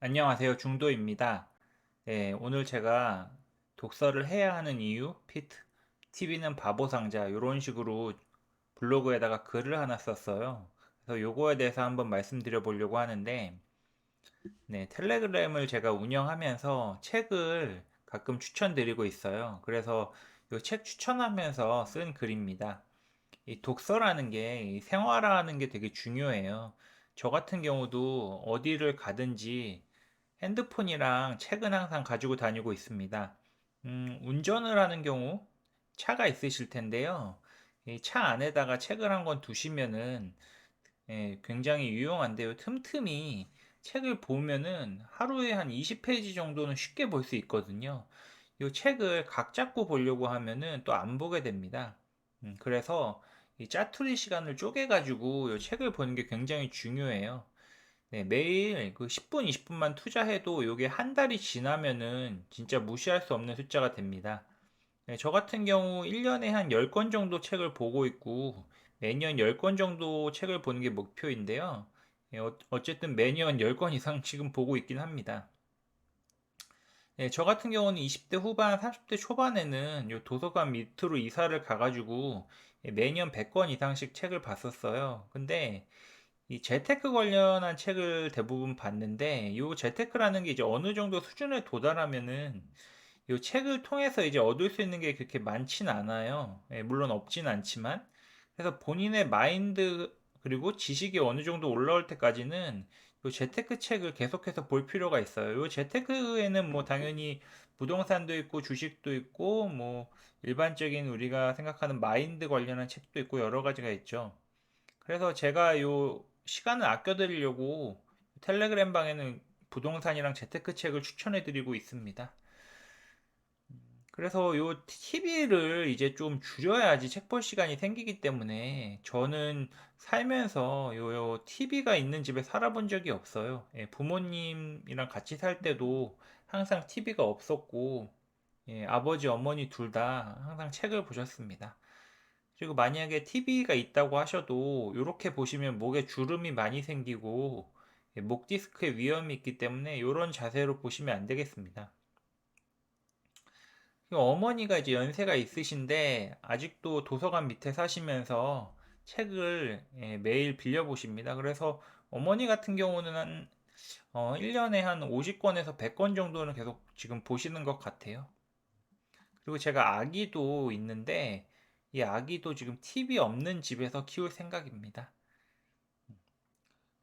안녕하세요. 중도입니다. 네, 오늘 제가 독서를 해야 하는 이유, 피트, TV는 바보 상자, 이런 식으로 블로그에다가 글을 하나 썼어요. 그래서 요거에 대해서 한번 말씀드려 보려고 하는데, 네, 텔레그램을 제가 운영하면서 책을 가끔 추천드리고 있어요. 그래서 이 책 추천하면서 쓴 글입니다. 이 독서라는 게, 이 생활화하는 게 되게 중요해요. 저 같은 경우도 어디를 가든지 핸드폰이랑 책은 항상 가지고 다니고 있습니다. 운전을 하는 경우 차가 있으실 텐데요. 이 차 안에다가 책을 한 권 두시면은 굉장히 유용한데요. 틈틈이 책을 보면은 하루에 한 20페이지 정도는 쉽게 볼 수 있거든요. 이 책을 각 잡고 보려고 하면은 또 안 보게 됩니다. 그래서 이 짜투리 시간을 쪼개가지고 이 책을 보는 게 굉장히 중요해요. 네, 매일 그 10분, 20분만 투자해도 이게 한 달이 지나면은 진짜 무시할 수 없는 숫자가 됩니다. 네, 저 같은 경우 1년에 한 10권 정도 책을 보고 있고 매년 10권 정도 책을 보는 게 목표인데요. 어쨌든 매년 10권 이상 지금 보고 있긴 합니다. 네, 저 같은 경우는 20대 후반, 30대 초반에는 요 도서관 밑으로 이사를 가가지고 매년 100권 이상씩 책을 봤었어요. 근데 이 재테크 관련한 책을 대부분 봤는데, 이 재테크라는 게 이제 어느 정도 수준에 도달하면은 이 책을 통해서 이제 얻을 수 있는 게 그렇게 많진 않아요. 물론 없진 않지만. 그래서 본인의 마인드 그리고 지식이 어느 정도 올라올 때까지는 이 재테크 책을 계속해서 볼 필요가 있어요. 이 재테크에는 뭐 당연히 부동산도 있고 주식도 있고 뭐 일반적인 우리가 생각하는 마인드 관련한 책도 있고 여러 가지가 있죠. 그래서 제가 요 시간을 아껴드리려고 텔레그램 방에는 부동산이랑 재테크 책을 추천해 드리고 있습니다. 그래서 요 TV를 이제 좀 줄여야지 책 볼 시간이 생기기 때문에 저는 살면서 요 TV가 있는 집에 살아본 적이 없어요. 부모님이랑 같이 살 때도 항상 TV가 없었고, 아버지, 어머니 둘 다 항상 책을 보셨습니다. 그리고 만약에 TV가 있다고 하셔도 이렇게 보시면 목에 주름이 많이 생기고 목 디스크에 위험이 있기 때문에 이런 자세로 보시면 안 되겠습니다. 어머니가 이제 연세가 있으신데 아직도 도서관 밑에 사시면서 책을 매일 빌려보십니다. 그래서 어머니 같은 경우는 한 1년에 한 50권에서 100권 정도는 계속 지금 보시는 것 같아요. 그리고 제가 아기도 있는데 이 아기도 지금 TV 없는 집에서 키울 생각입니다.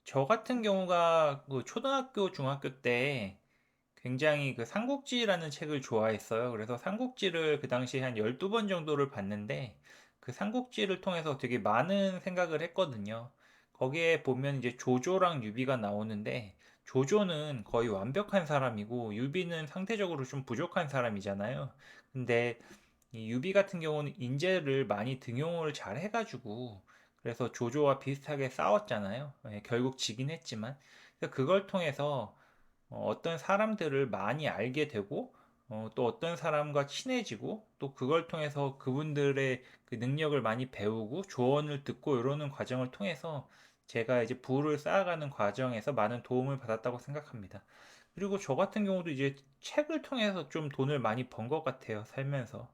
저 같은 경우가 그 초등학교, 중학교 때 굉장히 그 삼국지라는 책을 좋아했어요. 그래서 삼국지를 그 당시에 한 12번 정도를 봤는데 그 삼국지를 통해서 되게 많은 생각을 했거든요. 거기에 보면 이제 조조랑 유비가 나오는데 조조는 거의 완벽한 사람이고 유비는 상대적으로 좀 부족한 사람이잖아요. 근데 이 유비 같은 경우는 인재를 많이 등용을 잘 해가지고 그래서 조조와 비슷하게 싸웠잖아요. 결국 지긴 했지만 그걸 통해서 떤 사람들을 많이 알게 되고 또 어떤 사람과 친해지고 또 그걸 통해서 그분들의 그 능력을 많이 배우고 조언을 듣고 이러는 과정을 통해서 제가 이제 부를 쌓아가는 과정에서 많은 도움을 받았다고 생각합니다. 그리고 저 같은 경우도 이제 책을 통해서 좀 돈을 많이 번 것 같아요, 살면서.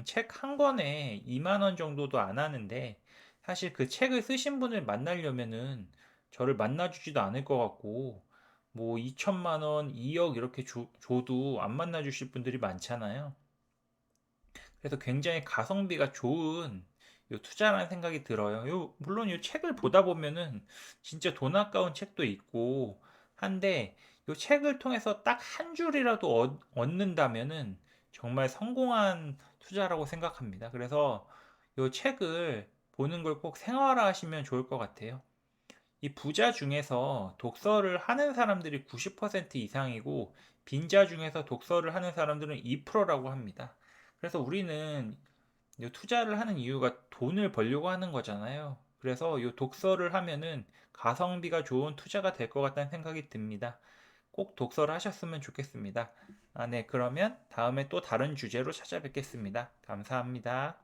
책 한 권에 2만 원 정도도 안 하는데 사실 그 책을 쓰신 분을 만나려면은 저를 만나주지도 않을 것 같고 뭐 2천만 원, 2억 이렇게 줘도 안 만나주실 분들이 많잖아요. 그래서 굉장히 가성비가 좋은 요 투자라는 생각이 들어요. 물론 이 책을 보다 보면은 진짜 돈 아까운 책도 있고 한데 이 책을 통해서 딱 한 줄이라도 얻는다면은 정말 성공한 투자라고 생각합니다. 그래서 이 책을 보는 걸 꼭 생활화 하시면 좋을 것 같아요. 이 부자 중에서 독서를 하는 사람들이 90% 이상이고 빈자 중에서 독서를 하는 사람들은 2%라고 합니다. 그래서 우리는 이 투자를 하는 이유가 돈을 벌려고 하는 거잖아요. 그래서 이 독서를 하면은 가성비가 좋은 투자가 될 것 같다는 생각이 듭니다. 꼭 독서를 하셨으면 좋겠습니다. 네, 그러면 다음에 또 다른 주제로 찾아뵙겠습니다. 감사합니다.